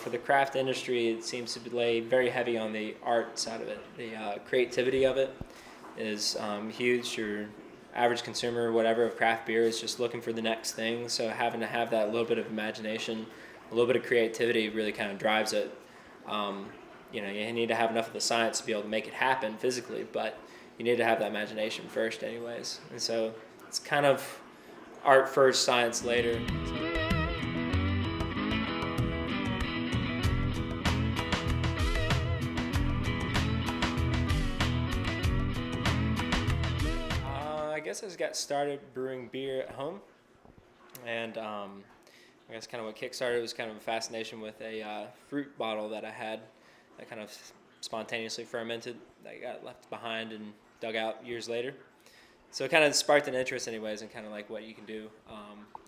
for the craft industry, it seems to lay very heavy on the art side of it. The creativity of it is huge. Your average consumer, whatever, of craft beer is just looking for the next thing. So having to have that little bit of imagination, a little bit of creativity really kind of drives it. You know, you need to have enough of the science to be able to make it happen physically, but you need to have that imagination first anyways. And so it's kind of art first, science later. I guess I just got started brewing beer at home, and I guess kind of what kickstarted was kind of a fascination with a fruit bottle that I had that kind of spontaneously fermented, that got left behind and dug out years later. So it kind of sparked an interest anyways in kind of like what you can do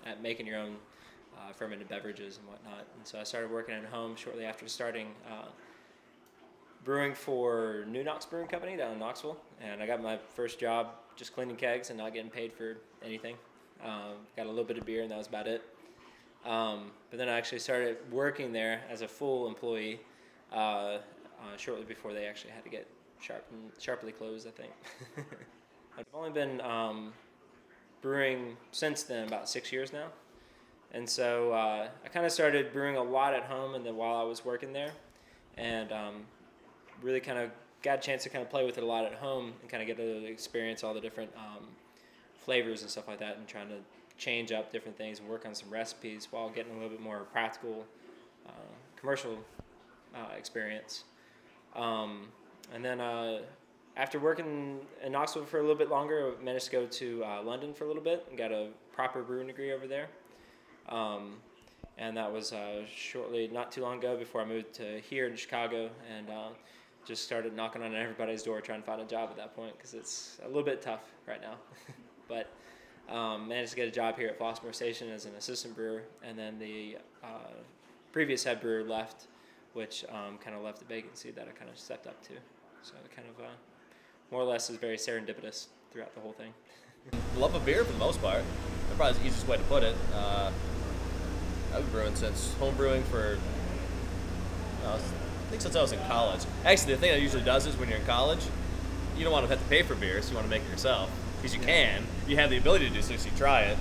at making your own fermented beverages and whatnot. And so I started working at home shortly after starting brewing for New Knox Brewing Company down in Knoxville. And I got my first job just cleaning kegs and not getting paid for anything. Got a little bit of beer and that was about it. But then I actually started working there as a full employee shortly before they actually had to get sharply closed, I think. I've only been brewing since then about 6 years now. And so I kind of started brewing a lot at home and then while I was working there, and really kind of got a chance to kind of play with it a lot at home and kind of get to experience all the different flavors and stuff like that, and trying to change up different things and work on some recipes while getting a little bit more practical commercial experience. And then after working in Knoxville for a little bit longer, I managed to go to London for a little bit and got a proper brewing degree over there. And that was shortly, not too long ago, before I moved to here in Chicago, and just started knocking on everybody's door trying to find a job at that point, because it's a little bit tough right now. But managed to get a job here at Flossmoor Station as an assistant brewer, and then the previous head brewer left, which kind of left a vacancy that I kind of stepped up to. So it kind of more or less is very serendipitous throughout the whole thing. Love of beer for the most part. That's probably the easiest way to put it. I've been brewing since home brewing for, I think since I was in college. Actually, the thing that usually does is when you're in college, you don't want to have to pay for beer, so you want to make it yourself. Because you can, you have the ability to do so, so you try it.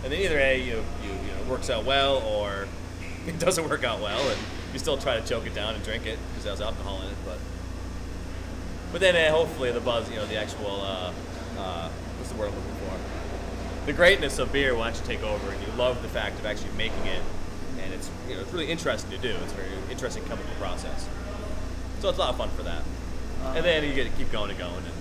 And then either A, you it works out well, or it doesn't work out well, and you still try to choke it down and drink it because there's alcohol in it. But then hopefully the buzz, the actual, what's the word I'm looking for? The greatness of beer will actually take over, and you love the fact of actually making it, and it's it's really interesting to do. It's a very interesting chemical process. So it's a lot of fun for that. And then you get to keep going and going, and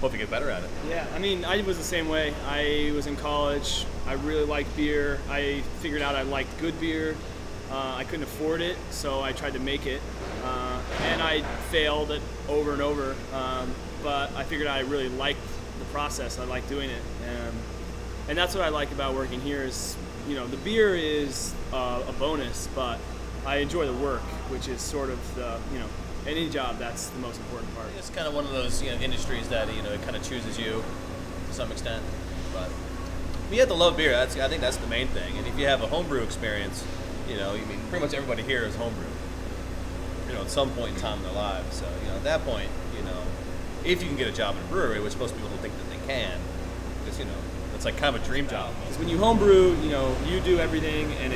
hope you get better at it. Yeah, I mean, I was the same way. I was in college. I really liked beer. I figured out I liked good beer. I couldn't afford it, so I tried to make it. And I failed it over and over. But I figured I really liked the process. I liked doing it. And that's what I like about working here is, the beer is a bonus, but I enjoy the work, which is sort of the, any job, that's the most important part. It's kind of one of those industries that it kind of chooses you to some extent. But you have to love beer. I think that's the main thing. And if you have a homebrew experience, pretty much everybody here is homebrew. At some point in time in their lives. So at that point, if you can get a job in a brewery, which most people don't think that they can, because it's like kind of a dream job. Because when you homebrew, you do everything, and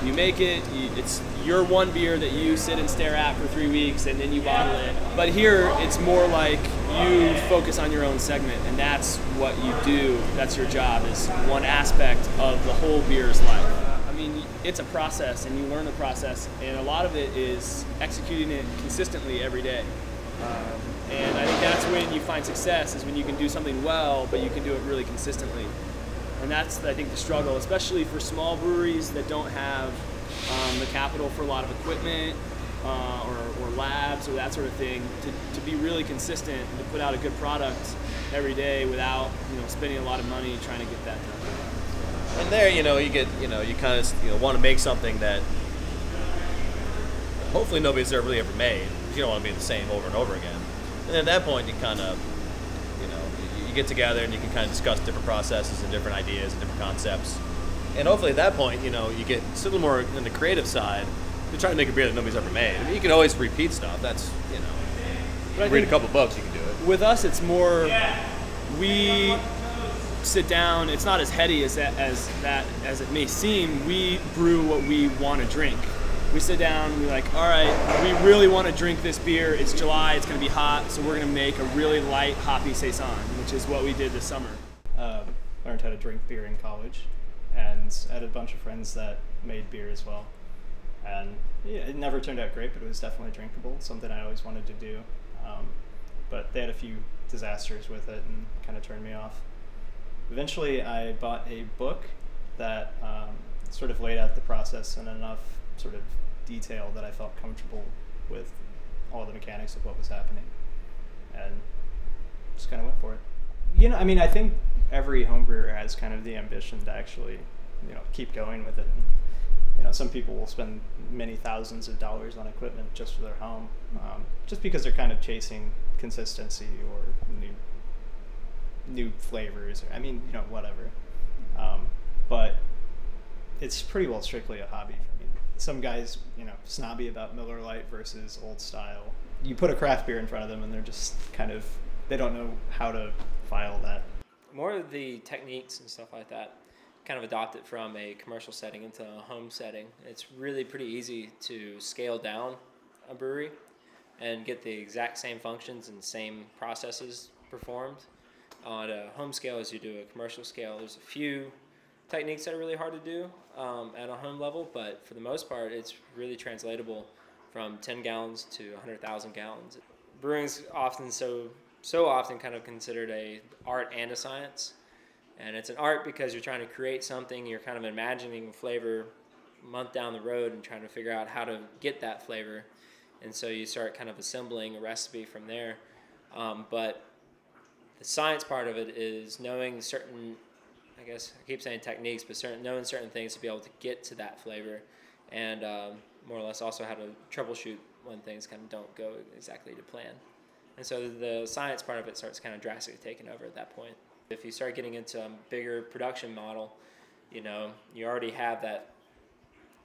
you make it. It's your one beer that you sit and stare at for 3 weeks, and then you bottle it. But here, it's more like you focus on your own segment, and that's what you do. That's your job, is one aspect of the whole beer's life. I mean, it's a process, and you learn the process, and a lot of it is executing it consistently every day. And I think that's when you find success, is when you can do something well, but you can do it really consistently. And that's, I think, the struggle, especially for small breweries that don't have the capital for a lot of equipment or labs or that sort of thing, to be really consistent and to put out a good product every day without spending a lot of money trying to get that done. And there, you get, you kind of, want to make something that hopefully nobody's really ever made. You don't want to be the same over and over again. And at that point, you kind of, you get together and you can kind of discuss different processes and different ideas and different concepts. And hopefully at that point, you get a little more on the creative side. You're trying to make a beer that nobody's ever made. I mean, you can always repeat stuff. That's, you know, But read a couple books, you can do it. with us, it's more we sit down. It's not as heady as it may seem. We brew what we want to drink. We sit down and we're like, all right, we really want to drink this beer. It's July. It's going to be hot, so we're going to make a really light hoppy saison, which is what we did this summer. Learned how to drink beer in college, and I had a bunch of friends that made beer as well. And yeah, it never turned out great, but it was definitely drinkable. Something I always wanted to do. But they had a few disasters with it and kind of turned me off. Eventually, I bought a book that sort of laid out the process in enough sort of detail that I felt comfortable with all the mechanics of what was happening, and just kind of went for it. You know, I mean, I think every homebrewer has kind of the ambition to actually, you know, keep going with it. You know, some people will spend many thousands of dollars on equipment just for their home, just because they're kind of chasing consistency or new flavors, or, I mean, you know, whatever. But it's pretty well strictly a hobby. I mean, some guys, you know, snobby about Miller Lite versus old style. You put a craft beer in front of them and they're just kind of, they don't know how to file that. More of the techniques and stuff like that kind of adopted from a commercial setting into a home setting. It's really pretty easy to scale down a brewery and get the exact same functions and same processes performed on a home scale as you do a commercial scale. There's a few techniques that are really hard to do at a home level, but for the most part, it's really translatable from 10 gallons to 100,000 gallons. Brewing's often so often kind of considered a art and a science. And it's an art because you're trying to create something, you're kind of imagining flavor a month down the road and trying to figure out how to get that flavor. And so you start kind of assembling a recipe from there. But the science part of it is knowing certain, I guess I keep saying techniques, but knowing certain things to be able to get to that flavor, and more or less also how to troubleshoot when things kind of don't go exactly to plan. And so the science part of it starts kind of drastically taking over at that point. If you start getting into a bigger production model, you know, you already have that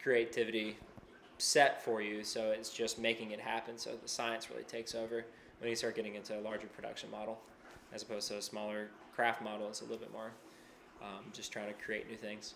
creativity set for you, so it's just making it happen. So the science really takes over when you start getting into a larger production model, as opposed to a smaller craft model. It's a little bit more just trying to create new things.